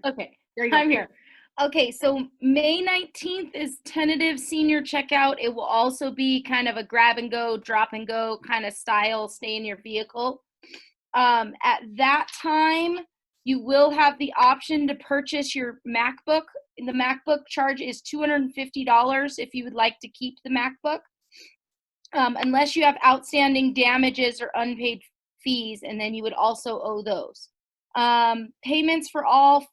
Okay, There you go. I'm here. Okay, so May 19th is tentative senior checkout. It will also be kind of a grab and go, drop and go kind of style, stay in your vehicle. At that time, you will have the option to purchase your MacBook. The MacBook charge is $250 if you would like to keep the MacBook, unless you have outstanding damages or unpaid fees, and then you would also owe those. Payments for all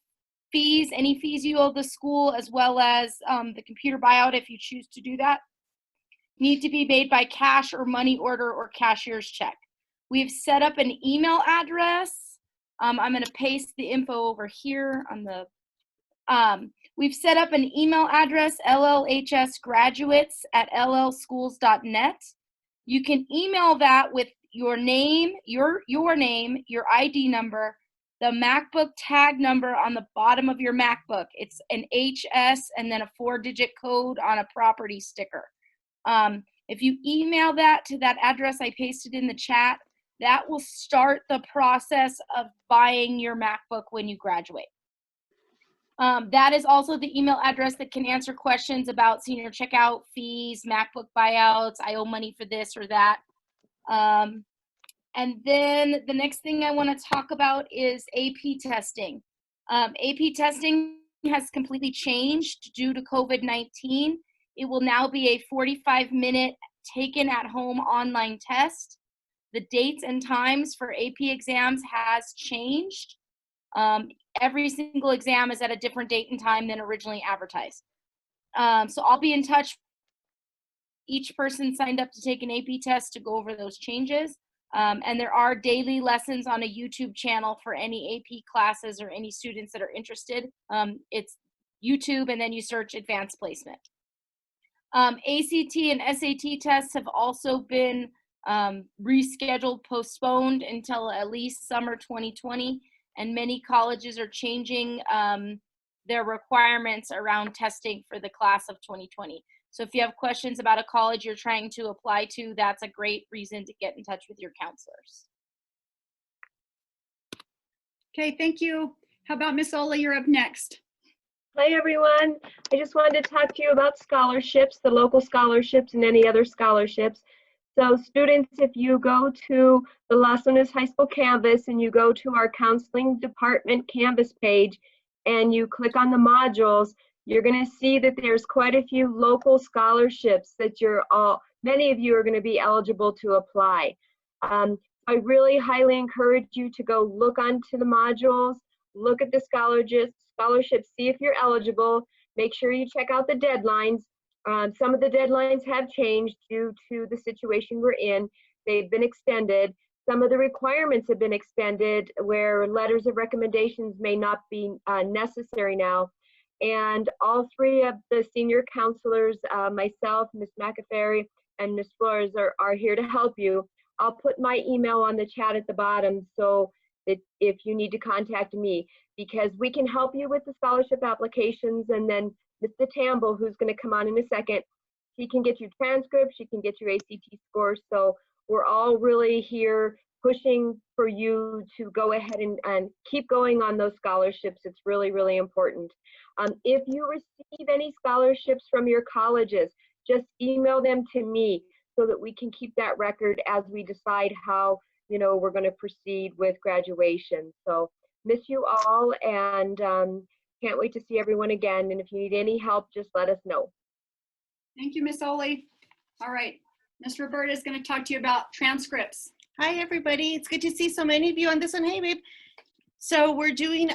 fees, any fees you owe the school, as well as the computer buyout if you choose to do that, need to be made by cash or money order or cashier's check. We've set up an email address. I'm going to paste the info over here on the, we've set up an email address, LLHSgraduates@llschools.net. You can email that with your name, your name, your ID number, the MacBook tag number on the bottom of your MacBook. It's an HS and then a 4-digit code on a property sticker. If you email that to that address I pasted in the chat, that will start the process of buying your MacBook when you graduate. That is also the email address that can answer questions about senior checkout, fees, MacBook buyouts, I owe money for this or that. And then the next thing I want to talk about is AP testing. AP testing has completely changed due to COVID-19. It will now be a 45-minute taken at home online test. The dates and times for AP exams has changed. Every single exam is at a different date and time than originally advertised. So I'll be in touch. Each person signed up to take an AP test to go over those changes. And there are daily lessons on a YouTube channel for any AP classes or any students that are interested. It's YouTube, and then you search advanced placement. ACT and SAT tests have also been rescheduled, postponed until at least summer 2020, and many colleges are changing their requirements around testing for the class of 2020. So if you have questions about a college you're trying to apply to, that's a great reason to get in touch with your counselors. Okay, thank you. How about Miss Ola? You're up next. Hi, everyone. I just wanted to talk to you about scholarships, the local scholarships and any other scholarships. So students, if you go to the Las Lunas High School Canvas and you go to our counseling department Canvas page and you click on the modules, you're going to see that there's quite a few local scholarships that many of you are going to be eligible to apply. I really highly encourage you to go look onto the modules, look at the scholarships, see if you're eligible, make sure you check out the deadlines. Some of the deadlines have changed due to the situation we're in. They've been extended. Some of the requirements have been extended where letters of recommendations may not be necessary now. And all three of the senior counselors, myself, Ms. McAferry, and Ms. Flores are here to help you. I'll put my email on the chat at the bottom so that if you need to contact me, because we can help you with the scholarship applications, and then Mr. Tamble, who's going to come on in a second, he can get you transcripts, she can get you ACT scores. So we're all really here pushing for you to go ahead and keep going on those scholarships. It's really, really important. If you receive any scholarships from your colleges, just email them to me so that we can keep that record as we decide how, we're going to proceed with graduation. So miss you all, and can't wait to see everyone again. And if you need any help, just let us know. Thank you, Miss Oli. All right, Miss Roberta is going to talk to you about transcripts. Hi, everybody. It's good to see so many of you on this one. Hey, babe. So we're doing,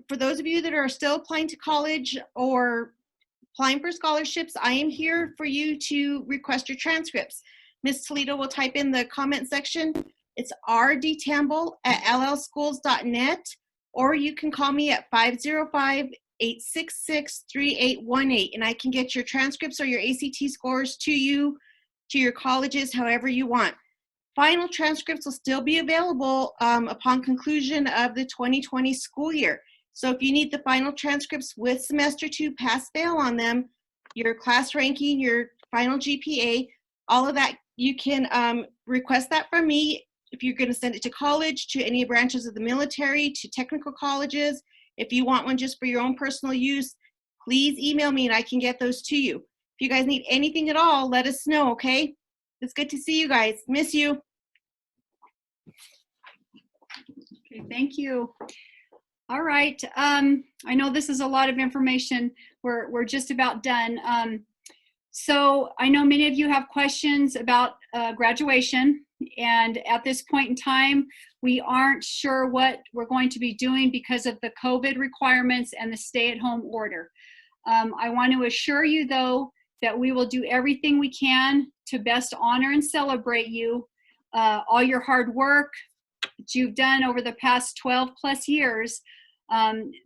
for those of you that are still applying to college or applying for scholarships, I am here for you to request your transcripts. Ms. Toledo will type in the comment section. It's rdtamble@llschools.net, or you can call me at 505-866-3818, and I can get your transcripts or your ACT scores to you, to your colleges, however you want. Final transcripts will still be available upon conclusion of the 2020 school year. So if you need the final transcripts with semester 2 pass-fail on them, your class ranking, your final GPA, all of that, you can request that from me. If you're going to send it to college, to any branches of the military, to technical colleges, If you want one just for your own personal use, please email me and I can get those to you. If you guys need anything at all, let us know, okay? It's good to see you guys. Miss you. Okay, thank you. All right. I know this is a lot of information. We're just about done. So I know many of you have questions about graduation, and at this point in time, we aren't sure what we're going to be doing because of the COVID requirements and the stay-at-home order. I want to assure you, though, that we will do everything we can to best honor and celebrate you, all your hard work that you've done over the past 12 plus years.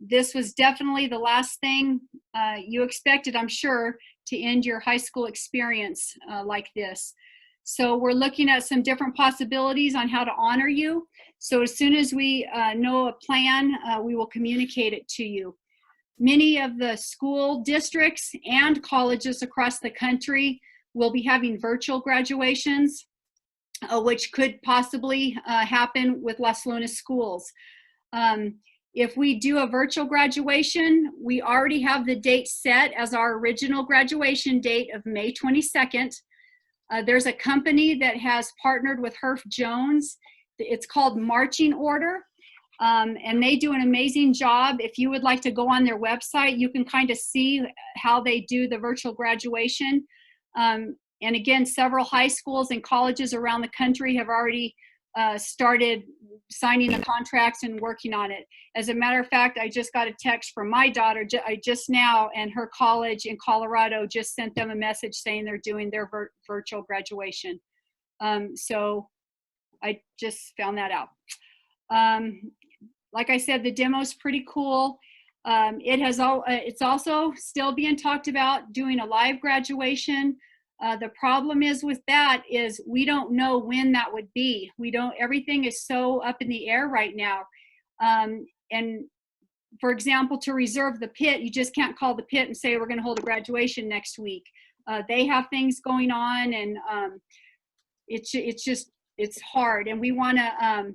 This was definitely the last thing you expected, I'm sure, to end your high school experience like this. So we're looking at some different possibilities on how to honor you. So as soon as we know a plan, we will communicate it to you. Many of the school districts and colleges across the country will be having virtual graduations, which could possibly happen with Las Lunas schools. If we do a virtual graduation, we already have the date set as our original graduation date of May 22nd. There's a company that has partnered with Herff Jones. It's called Marching Order, and they do an amazing job. If you would like to go on their website, you can kind of see how they do the virtual graduation. And again, several high schools and colleges around the country have already started signing the contracts and working on it. As a matter of fact, I just got a text from my daughter just now, and her college in Colorado just sent them a message saying they're doing their virtual graduation. So I just found that out. Like I said, the demo's pretty cool. It's also still being talked about doing a live graduation. The problem is with that is we don't know when that would be. Everything is so up in the air right now. And for example, to reserve the pit, you just can't call the pit and say, we're going to hold a graduation next week. They have things going on, and it's hard. And we want to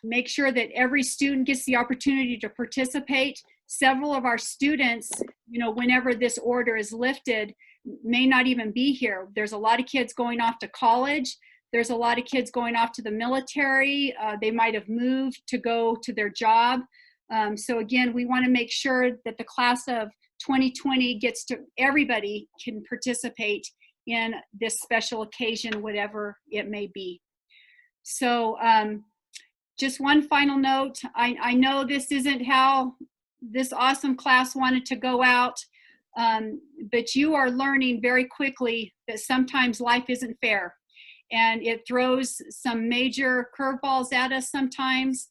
make sure that every student gets the opportunity to participate. Several of our students, whenever this order is lifted, may not even be here. There's a lot of kids going off to college. There's a lot of kids going off to the military. They might have moved to go to their job. So again, we want to make sure that the class of 2020 everybody can participate in this special occasion, whatever it may be. So just one final note. I know this isn't how this awesome class wanted to go out. But you are learning very quickly that sometimes life isn't fair, and it throws some major curveballs at us sometimes.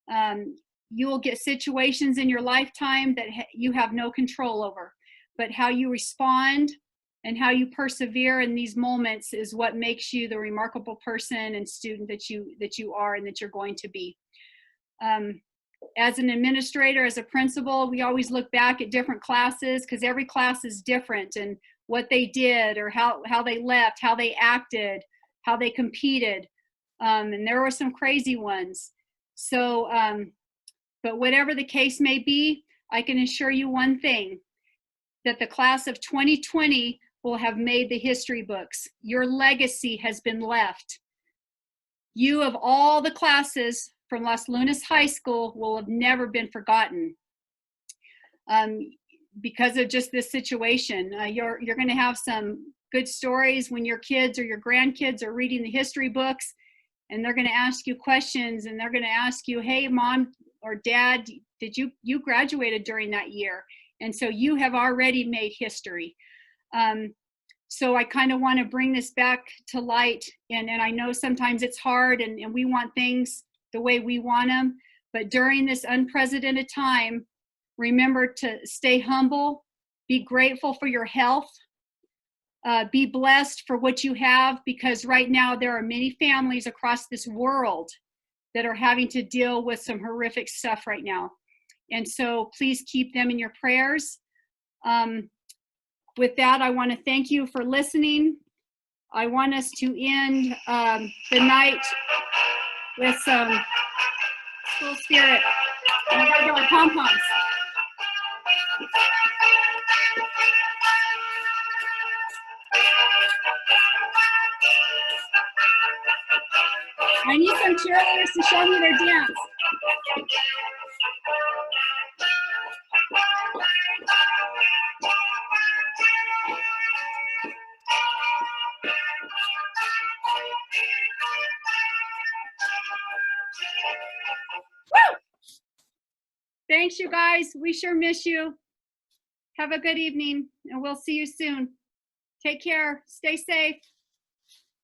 You will get situations in your lifetime that you have no control over, but how you respond and how you persevere in these moments is what makes you the remarkable person and student that you are and that you're going to be. As an administrator, as a principal, we always look back at different classes because every class is different, and what they did or how they left, how they acted, how they competed. And there were some crazy ones. So, but whatever the case may be, I can assure you one thing, that the class of 2020 will have made the history books. Your legacy has been left. You, of all the classes from Las Lunas High School, will have never been forgotten because of just this situation. You're going to have some good stories when your kids or your grandkids are reading the history books, and they're going to ask you questions, and they're going to ask you, hey, Mom or Dad, did you graduated during that year? And so you have already made history. So I kind of want to bring this back to light, and I know sometimes it's hard, and we want things the way we want them, but during this unprecedented time, remember to stay humble, be grateful for your health, be blessed for what you have, because right now there are many families across this world that are having to deal with some horrific stuff right now. And so please keep them in your prayers. With that, I want to thank you for listening. I want us to end the night with some school spirit. And we gotta go with pom-poms. I need some cheerleaders to show me their dance. Woo! Thanks, you guys. We sure miss you. Have a good evening, and we'll see you soon. Take care. Stay safe.